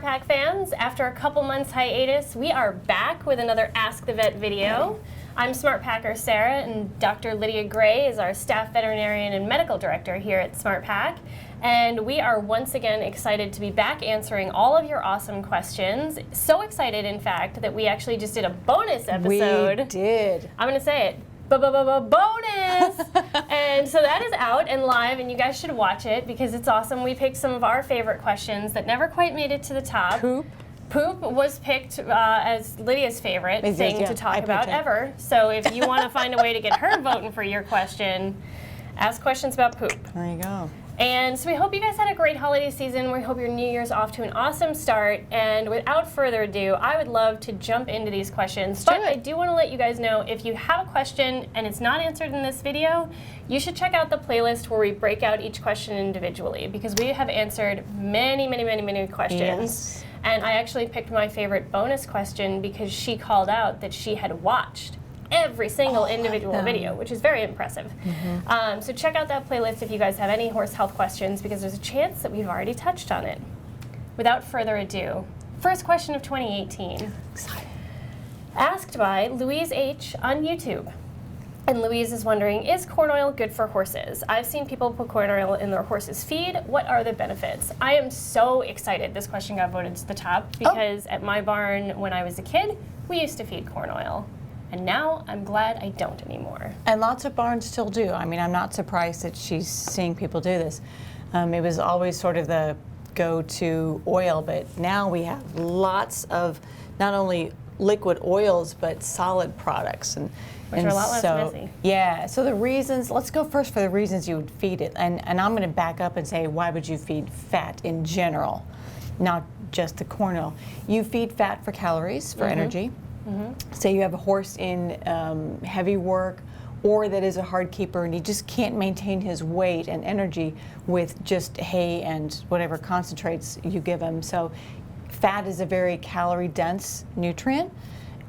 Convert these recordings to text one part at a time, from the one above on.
SmartPak fans, after a couple months hiatus, we are back with another Ask the Vet video. I'm SmartPaker Sarah, and Dr. Lydia Gray is our staff veterinarian and medical director here at SmartPak. And we are once again excited to be back answering all of your awesome questions. So excited, in fact, that we actually just did a bonus episode. We did. I'm going to say it. Bonus! And so that is out and live, and you guys should watch it because it's awesome. We picked some of our favorite questions that never quite made it to the top. Poop was picked as Lydia's favorite thing to talk about ever. So if you want to find a way to get her voting for your question, ask questions about poop. There you go. And so we hope you guys had a great holiday season. We hope your New Year's off to an awesome start. And without further ado, I would love to jump into these questions. But I do want to let you guys know, if you have a question and it's not answered in this video, you should check out the playlist where we break out each question individually, because we have answered many questions. Yes. And I actually picked my favorite bonus question because she called out that she had watched every single individual video, which is very impressive. So check out that playlist if you guys have any horse health questions, because there's a chance that we've already touched on it. Without further ado, first question of 2018. Excited. Asked by Louise H. on YouTube. And Louise is wondering, is corn oil good for horses? I've seen people put corn oil in their horses' feed. What are the benefits? I am so excited this question got voted to the top, because at my barn when I was a kid, we used to feed corn oil. And now I'm glad I don't anymore. And lots of barns still do. I mean, I'm not surprised that she's seeing people do this. It was always sort of the go-to oil, but now we have lots of not only liquid oils, but solid products. Which are a lot less messy. Yeah, so the reasons, let's go first for the reasons you would feed it. And I'm gonna back up and say, why would you feed fat in general, not just the corn oil? You feed fat for calories, for energy. Say you have a horse in heavy work, or that is a hard keeper and he just can't maintain his weight and energy with just hay and whatever concentrates you give him. So fat is a very calorie dense nutrient.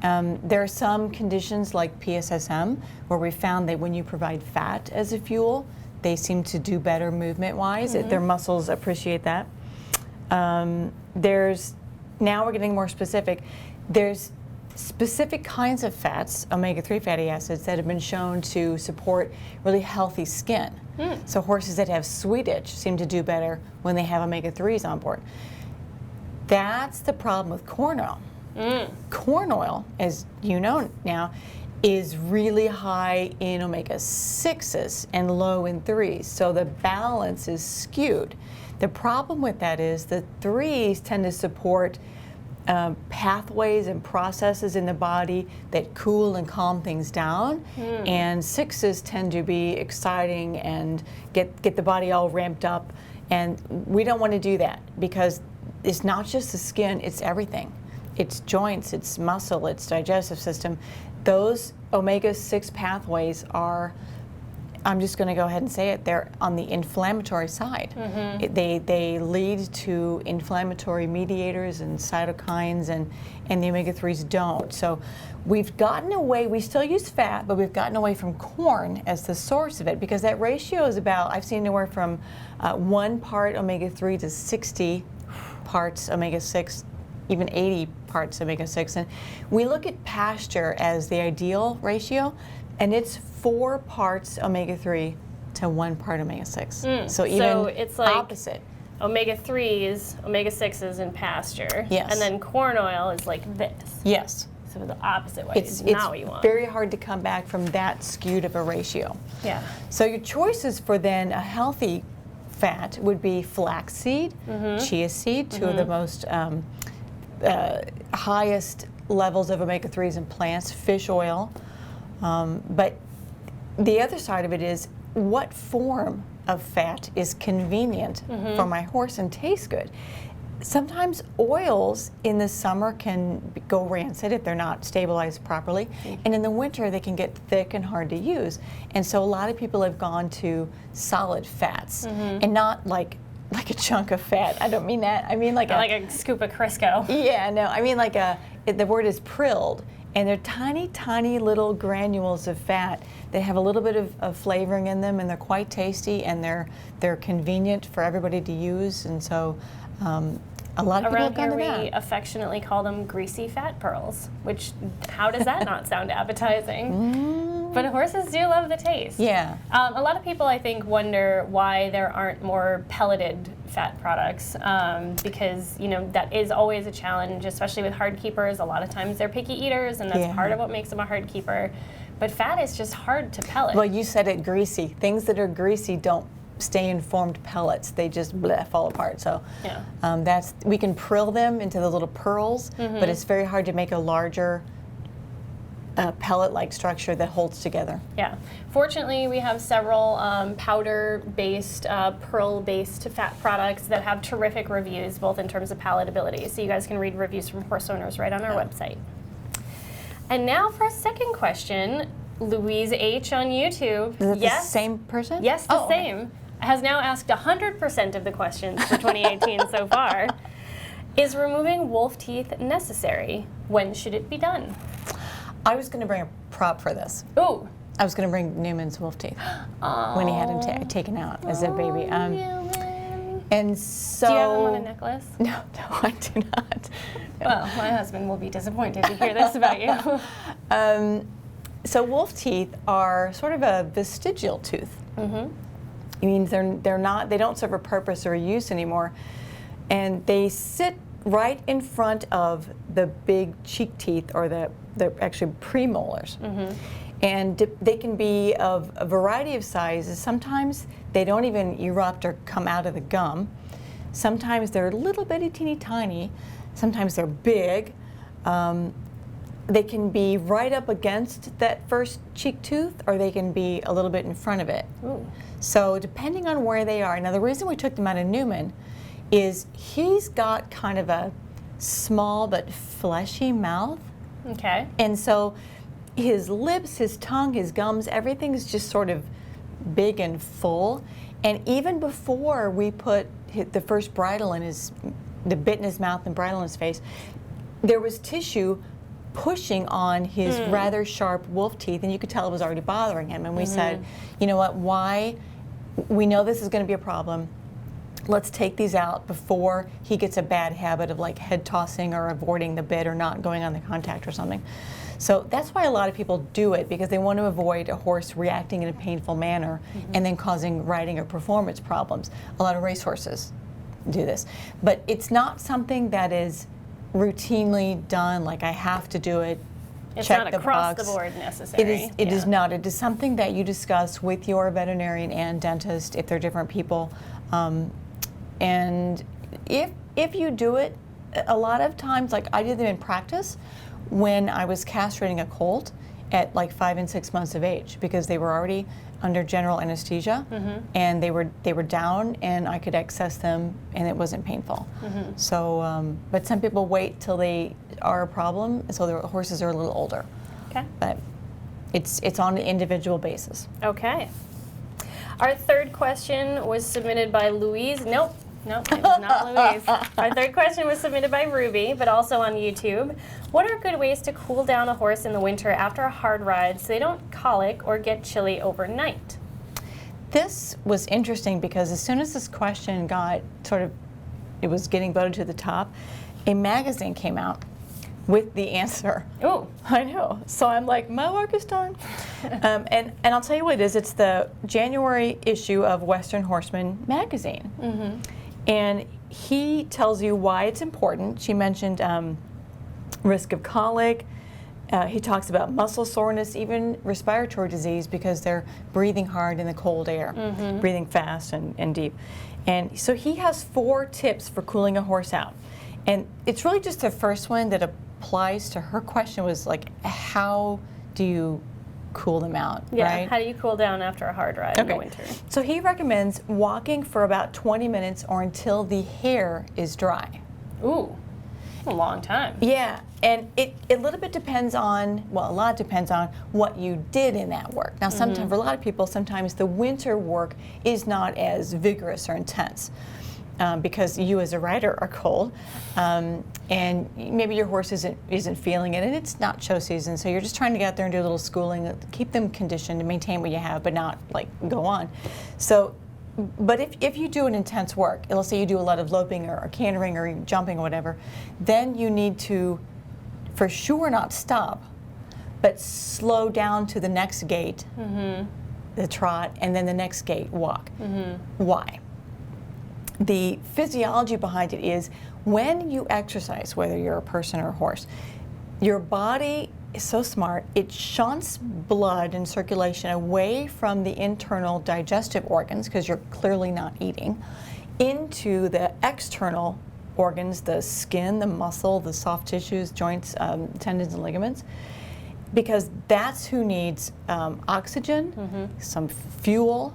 There are some conditions like PSSM where we found that when you provide fat as a fuel, they seem to do better movement wise. Their muscles appreciate that. Now we're getting more specific. There's specific kinds of fats, omega-3 fatty acids, that have been shown to support really healthy skin. So horses that have sweet itch seem to do better when they have omega-3s on board. That's the problem with corn oil. Corn oil, as you know now, is really high in omega-6s and low in 3s, so the balance is skewed. The problem with that is the 3s tend to support pathways and processes in the body that cool and calm things down, and 6s tend to be exciting and get the body all ramped up, and we don't want to do that, because it's not just the skin, it's everything. It's joints, it's muscle, it's digestive system. Those omega-6 pathways are, I'm just going to go ahead and say it, they're on the inflammatory side. They lead to inflammatory mediators and cytokines, and the omega-3s don't. So we've gotten away, we still use fat, but we've gotten away from corn as the source of it, because that ratio is about, I've seen anywhere from 1 part omega-3 to 60 parts omega-6, even 80 parts omega-6. And we look at pasture as the ideal ratio, and it's 4 parts omega-3 to 1 part omega-6. So it's like opposite. Omega-3s, omega-6s in pasture. Yes. And then corn oil is like this. Yes. So the opposite way It's not what you want. very hard to come back from that skewed of a ratio. Yeah. So your choices for then a healthy fat would be flaxseed, chia seed, 2 of the most highest levels of omega-3s in plants, fish oil. But the other side of it is, what form of fat is convenient for my horse and tastes good? Sometimes oils in the summer can go rancid if they're not stabilized properly, and in the winter they can get thick and hard to use. And so a lot of people have gone to solid fats, and not like a chunk of fat. I don't mean that. I mean like a scoop of Crisco. Yeah, no, I mean like the word is prilled, and they're tiny, tiny little granules of fat. They have a little bit of flavoring in them, and they're quite tasty, and they're convenient for everybody to use. And so A lot of people Around have gone here, to we that. affectionately call them greasy fat pearls, which, how does that not sound appetizing? But horses do love the taste. Yeah. A lot of people, I think, wonder why there aren't more pelleted fat products, because, you know, that is always a challenge, especially with hard keepers. A lot of times they're picky eaters, and that's part of what makes them a hard keeper. But fat is just hard to pellet. Well, you said it, greasy. Things that are greasy don't stay in formed pellets. They just fall apart. So we can prill them into the little pearls, but it's very hard to make a larger pellet-like structure that holds together. Yeah. Fortunately, we have several powder-based, pearl-based fat products that have terrific reviews, both in terms of palatability. So you guys can read reviews from horse owners right on our website. And now for a second question, Louise H. on YouTube. Is it the same person? Yes, the same. Has now asked 100% of the questions for 2018 so far. Is removing wolf teeth necessary? When should it be done? I was going to bring a prop for this. Ooh. I was going to bring Newman's wolf teeth when he had him taken out as a baby. And so, do you have them on a necklace? No, I do not. No. Well, my husband will be disappointed to hear this about you. So wolf teeth are sort of a vestigial tooth. It means they don't serve a purpose or a use anymore, and they sit right in front of the big cheek teeth, or the actually premolars. And they can be of a variety of sizes. Sometimes they don't even erupt or come out of the gum. Sometimes they're little bitty teeny tiny. Sometimes they're big. They can be right up against that first cheek tooth, or they can be a little bit in front of it. Ooh. So depending on where they are. Now the reason we took them out of Newman is he's got kind of a small but fleshy mouth. Okay. And so his lips, his tongue, his gums, everything is just sort of big and full. And even before we put the first bridle in the bit in his mouth and bridle in his face, there was tissue pushing on his rather sharp wolf teeth, and you could tell it was already bothering him. And we said, you know what, we know this is going to be a problem. Let's take these out before he gets a bad habit of like head tossing or avoiding the bit or not going on the contact or something. So that's why a lot of people do it, because they want to avoid a horse reacting in a painful manner and then causing riding or performance problems. A lot of racehorses do this. But it's not something that is routinely done, like I have to do it. It's check not the across box. the board necessary. It is not. It is something that you discuss with your veterinarian and dentist if they're different people. And if you do it, a lot of times, like I did them in practice when I was castrating a colt at like 5 and 6 months of age, because they were already under general anesthesia and they were down, and I could access them and it wasn't painful. So, but some people wait till they are a problem, so the horses are a little older. Okay. But it's on an individual basis. Okay. Our third question was submitted by Louise. Nope, it was not Louise. Our third question was submitted by Ruby, but also on YouTube. What are good ways to cool down a horse in the winter after a hard ride so they don't colic or get chilly overnight? This was interesting because as soon as this question it was getting voted to the top, a magazine came out with the answer. Oh, I know. So I'm like, my work is done. And I'll tell you what it is. It's the January issue of Western Horseman magazine. And he tells you why it's important. She mentioned risk of colic. He talks about muscle soreness, even respiratory disease, because they're breathing hard in the cold air, breathing fast and deep. And so he has 4 tips for cooling a horse out. And it's really just the first one that applies to her question, was like, how do you cool them out, right? How do you cool down after a hard ride in the winter? So he recommends walking for about 20 minutes or until the hair is dry. Ooh, a long time. Yeah, and it a little bit depends on, well, a lot depends on what you did in that work. Now, sometimes, for a lot of people, sometimes the winter work is not as vigorous or intense. Because you as a rider are cold, and maybe your horse isn't feeling it, and it's not show season, so you're just trying to get out there and do a little schooling, keep them conditioned and maintain what you have, but not like go on. So but if you do an intense work, let's say you do a lot of loping or cantering or even jumping or whatever, then you need to, for sure, not stop, but slow down to the next gait, the trot, and then the next gait, walk. Why? The physiology behind it is when you exercise, whether you're a person or a horse, your body is so smart, it shunts blood and circulation away from the internal digestive organs, because you're clearly not eating, into the external organs, the skin, the muscle, the soft tissues, joints, tendons, and ligaments, because that's who needs oxygen, some fuel,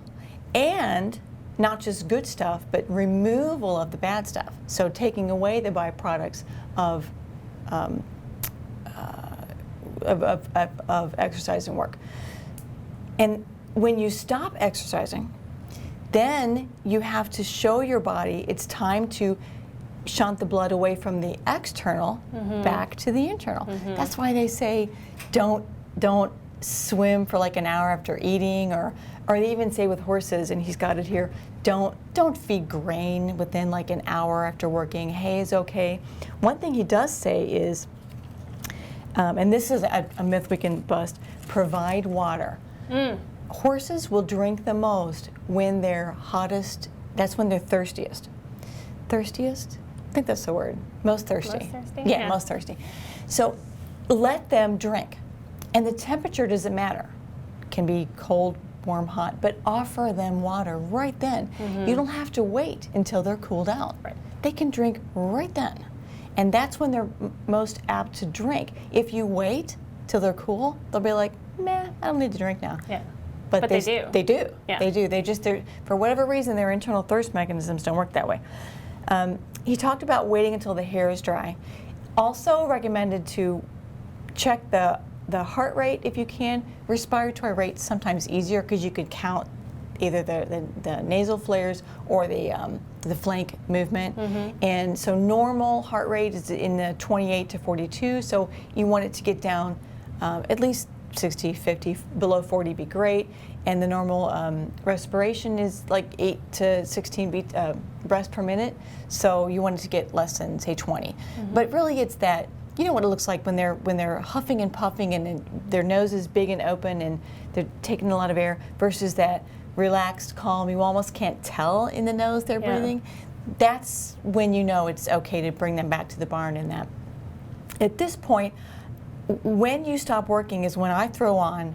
and not just good stuff, but removal of the bad stuff. So taking away the byproducts of exercise and work. And when you stop exercising, then you have to show your body it's time to shunt the blood away from the external back to the internal. That's why they say don't swim for like an hour after eating, or they even say with horses, and he's got it here, don't feed grain within like an hour after working. Hay is okay. One thing he does say is, and this is a myth we can bust, provide water. Horses will drink the most when they're hottest, that's when they're thirstiest. Thirstiest? I think that's the word. Most thirsty. Most thirsty? Yeah, most thirsty. So let them drink. And the temperature doesn't matter. It can be cold, warm, hot, but offer them water right then. You don't have to wait until they're cooled out. Right. They can drink right then. And that's when they're most apt to drink. If you wait till they're cool, they'll be like, meh, I don't need to drink now. Yeah. But they do. They do. Yeah. They do. They're, for whatever reason, their internal thirst mechanisms don't work that way. He talked about waiting until the hair is dry. Also recommended to check the heart rate if you can. Respiratory rate's sometimes easier because you could count either the nasal flares or the flank movement. And so normal heart rate is in the 28 to 42, so you want it to get down at least 60, 50, below 40 be great. And the normal respiration is like 8 to 16 breaths per minute, so you want it to get less than, say, 20. But really it's that, you know what it looks like when they're huffing and puffing and their nose is big and open and they're taking a lot of air, versus that relaxed, calm, you almost can't tell in the nose they're breathing. That's when you know it's okay to bring them back to the barn. And that at this point, when you stop working is when I throw on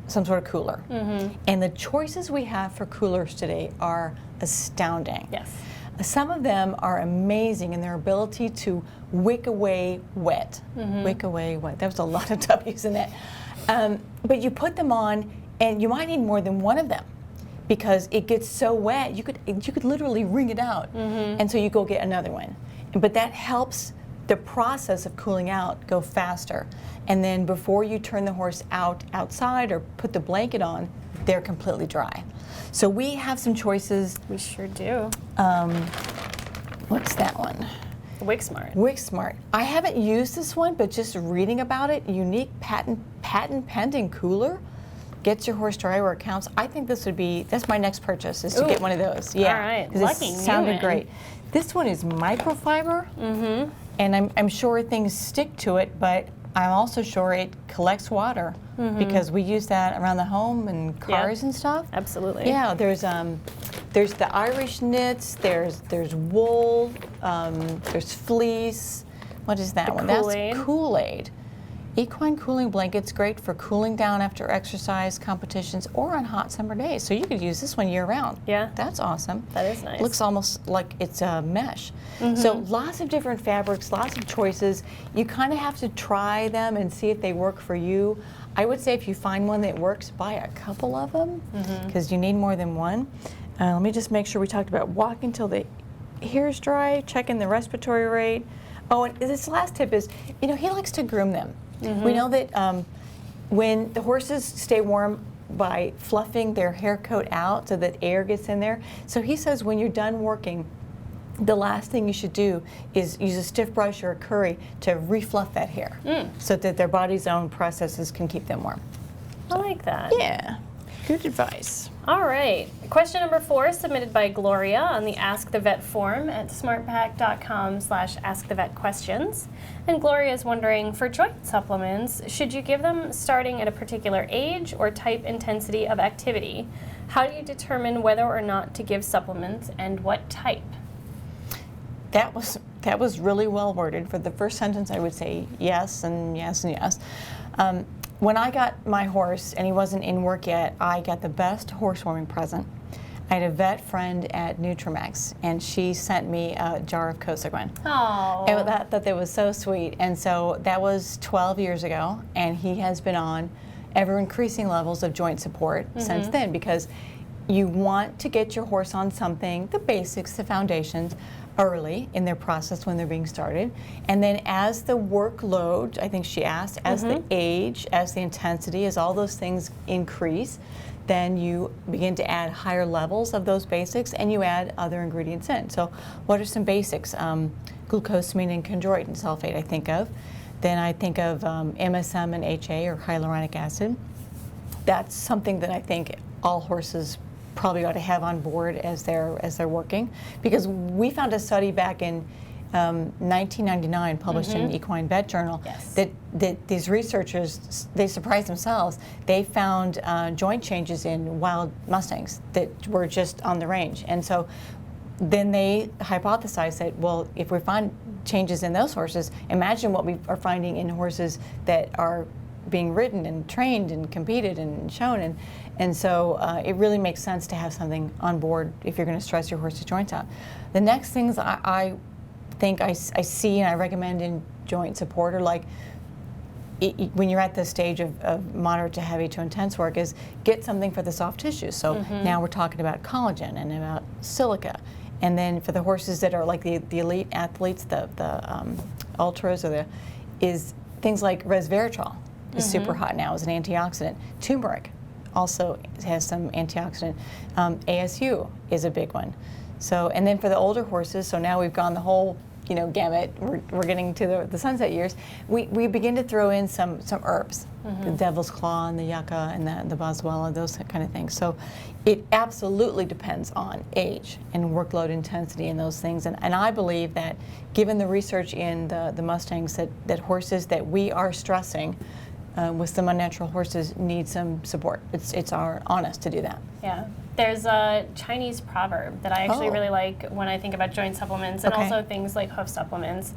some sort of cooler. And the choices we have for coolers today are astounding. Yes. Some of them are amazing in their ability to wick away wet. Wick away wet. There was a lot of W's in that. But you put them on, and you might need more than one of them because it gets so wet. You could literally wring it out, and so you go get another one. But that helps the process of cooling out go faster. And then before you turn the horse outside or put the blanket on, they're completely dry. So we have some choices. We sure do. What's that one? WickSmart. WickSmart. I haven't used this one, but just reading about it, unique patent pending cooler. Gets your horse dry where it counts. I think this would be, that's my next purchase, is to get one of those. Yeah. All right. 'Cause Lucky it sounded you, great. This one is microfiber, and I'm sure things stick to it, but I'm also sure it collects water because we use that around the home and cars and stuff. Absolutely. Yeah, there's the Irish knits, there's wool, there's fleece. What is that one? Kool-Aid. That's Kool-Aid. Equine cooling blankets, great for cooling down after exercise, competitions, or on hot summer days. So you could use this one year round. Yeah. That's awesome. That is nice. Looks almost like it's a mesh. So lots of different fabrics, lots of choices. You kind of have to try them and see if they work for you. I would say if you find one that works, buy a couple of them because you need more than one. Let me just make sure we talked about walk until the hair's dry, checking the respiratory rate. Oh, and this last tip is, he likes to groom them. We know that when the horses stay warm by fluffing their hair coat out so that air gets in there. So he says when you're done working, the last thing you should do is use a stiff brush or a curry to refluff that hair so that their body's own processes can keep them warm. I like that. Yeah. Good advice. All right. Question number 4 submitted by Gloria on the Ask the Vet form at smartpak.com/askthevetquestions. And Gloria is wondering, for joint supplements, should you give them starting at a particular age or type intensity of activity? How do you determine whether or not to give supplements and what type? That was really well worded. For the first sentence, I would say yes and yes and yes. When I got my horse, and he wasn't in work yet, I got the best horsewarming present. I had a vet friend at Nutramax, and she sent me a jar of Equine. Oh. And I thought that was so sweet. And so that was 12 years ago, and he has been on ever-increasing levels of joint support since then, because you want to get your horse on something, the basics, the foundations, early in their process when they're being started. And then as the workload, I think she asked, as the age, as the intensity, as all those things increase, then you begin to add higher levels of those basics and you add other ingredients in. So what are some basics? Glucosamine and chondroitin sulfate I think of. Then I think of MSM and HA, or hyaluronic acid. That's something that I think all horses probably ought to have on board as they're working, because we found a study back in 1999 published in Equine Vet Journal that these researchers, they surprised themselves. They found joint changes in wild Mustangs that were just on the range, and so then they hypothesized that, well, if we find changes in those horses, imagine what we are finding in horses that are being ridden and trained and competed and shown, and so it really makes sense to have something on board if you're going to stress your horse's joints out. The next things I think I see and I recommend in joint support are like, when you're at the stage of moderate to heavy to intense work, is get something for the soft tissues. So now we're talking about collagen and about silica. And then for the horses that are like the elite athletes, the ultras, or is things like resveratrol is super hot now as an antioxidant. Turmeric also has some antioxidant. ASU is a big one. So, and then for the older horses, so now we've gone the whole gamut. We're getting to the sunset years. We begin to throw in some herbs, the devil's claw and the yucca and the boswellia, those kind of things. So it absolutely depends on age and workload intensity and those things. And I believe that given the research in the Mustangs, that horses that we are stressing with some unnatural horses need some support. It's on us to do that. Yeah. There's a Chinese proverb that I actually really like when I think about joint supplements, and also things like hoof supplements.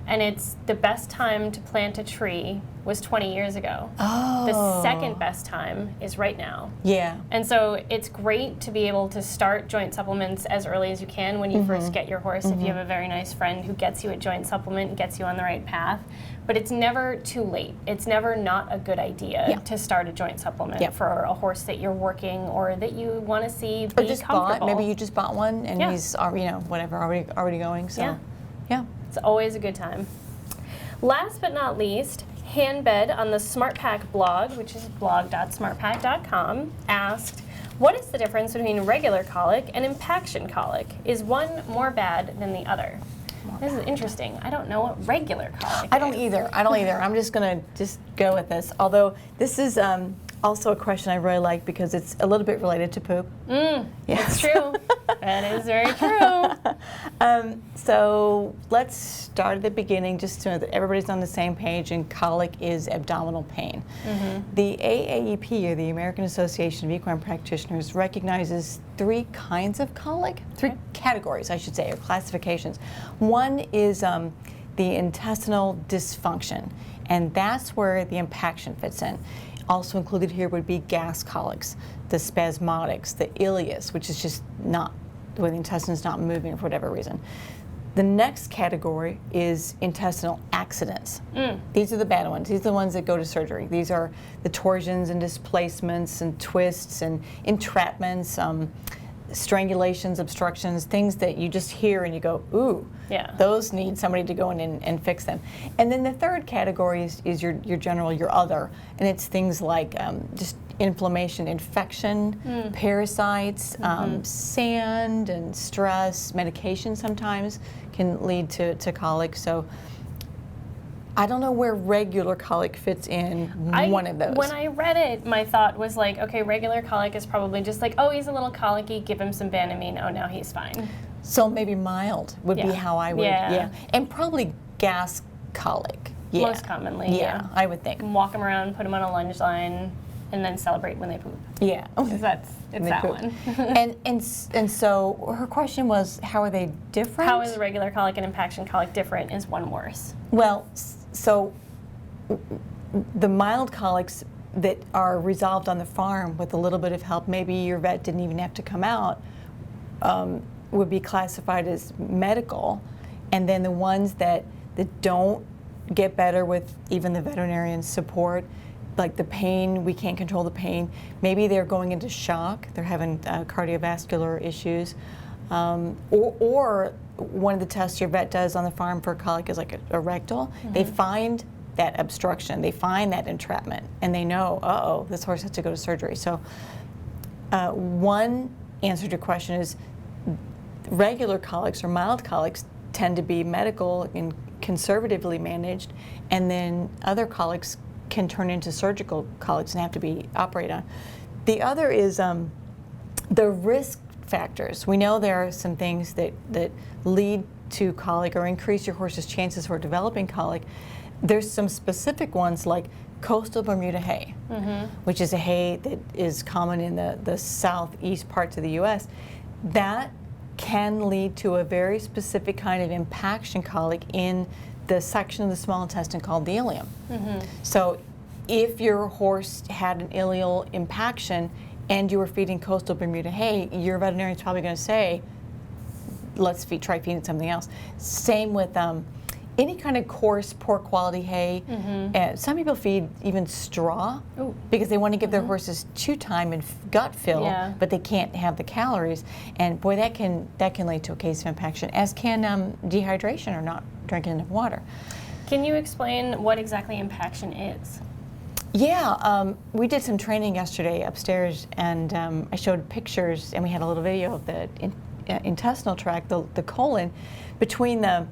And it's, the best time to plant a tree was 20 years ago. The second best time is right now. Yeah. And so it's great to be able to start joint supplements as early as you can when you first get your horse. If you have a very nice friend who gets you a joint supplement and gets you on the right path. But it's never too late. It's never not a good idea to start a joint supplement for a horse that you're working or that you want to see be or just comfortable. Maybe you just bought one and he's already going. So yeah. It's always a good time. Last but not least, Handbed on the SmartPak blog, which is blog.smartpak.com, asked, what is the difference between regular colic and impaction colic? Is one more bad than the other? This is interesting. I don't know what regular colic is. I don't either. I'm just going to go with this. Although this is also a question I really like because it's a little bit related to poop. It's true. That is very true. So let's start at the beginning just so that everybody's on the same page, and colic is abdominal pain. The AAEP, or the American Association of Equine Practitioners, recognizes 3 kinds of colic, 3 categories, I should say, or classifications. One is the intestinal dysfunction, and that's where the impaction fits in. Also included here would be gas colics, the spasmodics, the ileus, which is just not, where the intestine is not moving for whatever reason. The next category is intestinal accidents. These are the bad ones. These are the ones that go to surgery. These are the torsions and displacements and twists and entrapments, strangulations, obstructions, things that you just hear and you go, ooh, those need somebody to go in and fix them. And then the third category is your general, your other, and it's things like just inflammation, infection, parasites, sand and stress, medication sometimes can lead to colic. So I don't know where regular colic fits in one of those. When I read it, my thought was like, okay, regular colic is probably just like, oh, he's a little colicky, give him some Banamine, oh, now he's fine. So maybe mild would be how I would, And probably gas colic. Yeah. Most commonly, yeah. I would think. Walk them around, put them on a lunge line, and then celebrate when they poop. Yeah. It's that one. and so her question was, how are they different? How is regular colic and impaction colic different? Is one worse? Well, so the mild colics that are resolved on the farm with a little bit of help, maybe your vet didn't even have to come out, would be classified as medical. And then the ones that don't get better with even the veterinarian support, like the pain, we can't control the pain. Maybe they're going into shock, they're having cardiovascular issues. Or one of the tests your vet does on the farm for colic is like a rectal. They find that obstruction, they find that entrapment, and they know, uh-oh, this horse has to go to surgery. So one answer to your question is regular colics or mild colics tend to be medical and conservatively managed, and then other colics can turn into surgical colics and have to be operated on. The other is the risk factors. We know there are some things that lead to colic or increase your horse's chances for developing colic. There's some specific ones like coastal Bermuda hay, which is a hay that is common in the southeast parts of the U.S. That can lead to a very specific kind of impaction colic in the section of the small intestine called the ileum. So if your horse had an ileal impaction and you were feeding coastal Bermuda hay, your veterinarian is probably going to say, let's try feeding something else. Same with any kind of coarse, poor quality hay. Some people feed even straw because they want to give their horses chew time and gut fill, but they can't have the calories. And boy, that can lead to a case of impaction, as can dehydration or not drinking enough water. Can you explain what exactly impaction is? Yeah, we did some training yesterday upstairs, and I showed pictures, and we had a little video of the intestinal tract, the colon, between the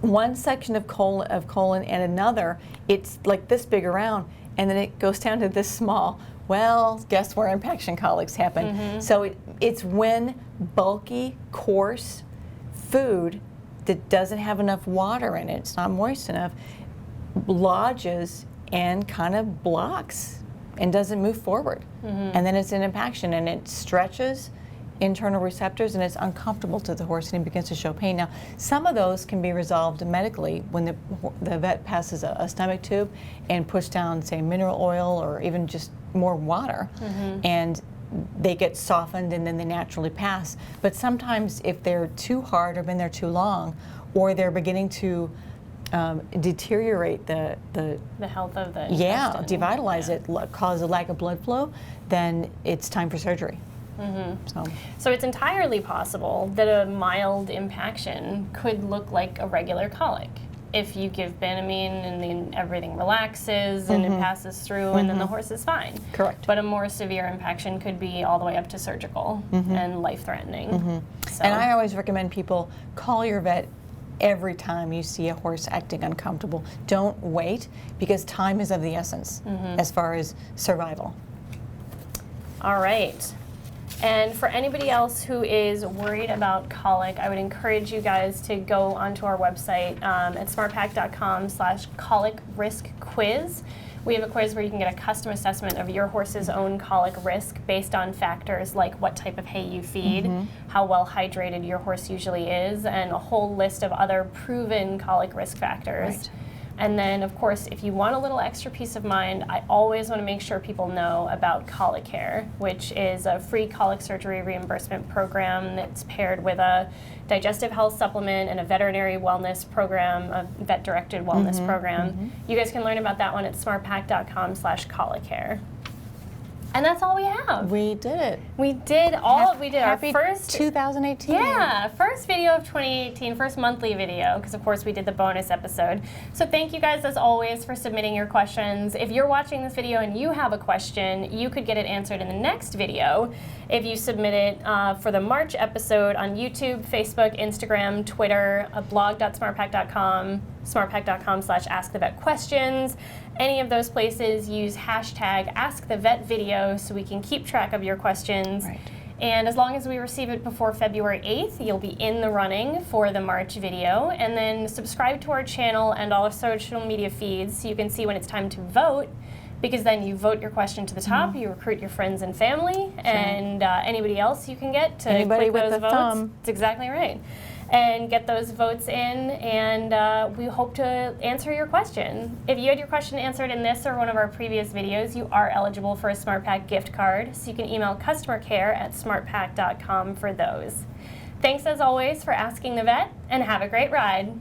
one section of colon and another. It's like this big around, and then it goes down to this small. Well, guess where impaction colics happen? So it's when bulky, coarse food that doesn't have enough water in it, it's not moist enough, lodges and kind of blocks and doesn't move forward. And then it's an impaction, and it stretches internal receptors, and it's uncomfortable to the horse, and it begins to show pain. Now, some of those can be resolved medically when the vet passes a stomach tube and puts down, say, mineral oil or even just more water, and they get softened and then they naturally pass. But sometimes if they're too hard or been there too long, or they're beginning to deteriorate the health of the intestine, intestine. devitalize it, cause a lack of blood flow, then it's time for surgery. So it's entirely possible that a mild impaction could look like a regular colic if you give Banamine and then everything relaxes and it passes through and then the horse is fine. Correct. But a more severe impaction could be all the way up to surgical and life-threatening. So. And I always recommend people call your vet every time you see a horse acting uncomfortable. Don't wait, because time is of the essence as far as survival. All right. And for anybody else who is worried about colic, I would encourage you guys to go onto our website at smartpak.com/colic risk quiz. We have a quiz where you can get a custom assessment of your horse's own colic risk based on factors like what type of hay you feed, how well hydrated your horse usually is, and a whole list of other proven colic risk factors. Right. And then, of course, if you want a little extra peace of mind, I always want to make sure people know about CustomerCare, which is a free colic surgery reimbursement program that's paired with a digestive health supplement and a veterinary wellness program, a vet-directed wellness program. You guys can learn about that one at smartpak.com/CustomerCare. And that's all we have. We did it. We did our first 2018. Yeah, first video of 2018, first monthly video, because of course we did the bonus episode. So thank you guys as always for submitting your questions. If you're watching this video and you have a question, you could get it answered in the next video if you submit it for the March episode on YouTube, Facebook, Instagram, Twitter, blog.smartpak.com, smartpak.com/askthevetquestions. Any of those places, use hashtag AskTheVetVideo so we can keep track of your questions. Right. And as long as we receive it before February 8th, you'll be in the running for the March video. And then subscribe to our channel and all our social media feeds so you can see when it's time to vote, because then you vote your question to the top, you recruit your friends and family, and anybody else you can get to Anybody click with those a votes. thumb. That's exactly right. And get those votes in, and we hope to answer your question. If you had your question answered in this or one of our previous videos, you are eligible for a SmartPak gift card, so you can email CustomerCare@smartpak.com for those. Thanks as always for asking the vet, and have a great ride.